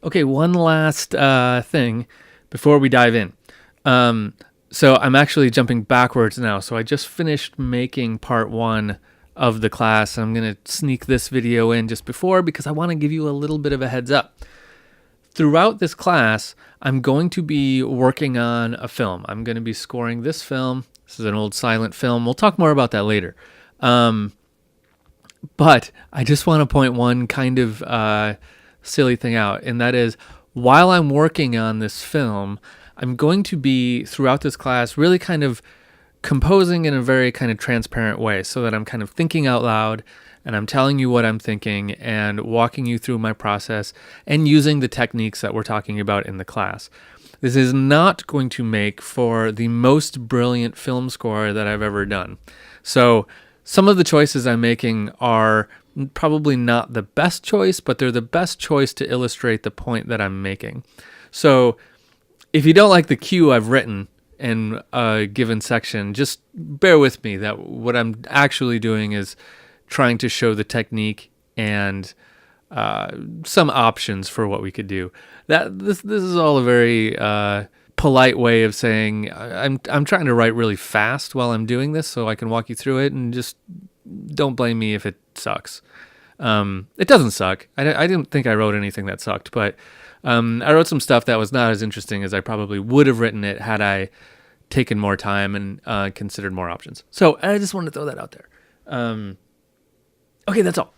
Okay, one last thing before we dive in. So I'm actually jumping backwards now. So I just finished making part one of the class. I'm going to sneak this video in just before because I want to give you a little bit of a heads up. Throughout this class, I'm going to be working on a film. I'm going to be scoring this film. This is an old silent film. We'll talk more about that later. But I just want to point one kind of silly thing out, and that is while I'm working on this film, I'm going to be, throughout this class, really kind of composing in a very kind of transparent way so that I'm kind of thinking out loud and I'm telling you what I'm thinking and walking you through my process and using the techniques that we're talking about in the class. This is not going to make for the most brilliant film score that I've ever done. So some of the choices I'm making are probably not the best choice, but they're the best choice to illustrate the point that I'm making. So if you don't like the cue I've written in a given section, just bear with me that what I'm actually doing is trying to show the technique and some options for what we could do. This is all a very polite way of saying I'm trying to write really fast while I'm doing this so I can walk you through it, and just don't blame me if it sucks. It doesn't suck. I didn't think I wrote anything that sucked, but I wrote some stuff that was not as interesting as I probably would have written it had I taken more time and considered more options. So I just wanted to throw that out there. Okay, that's all.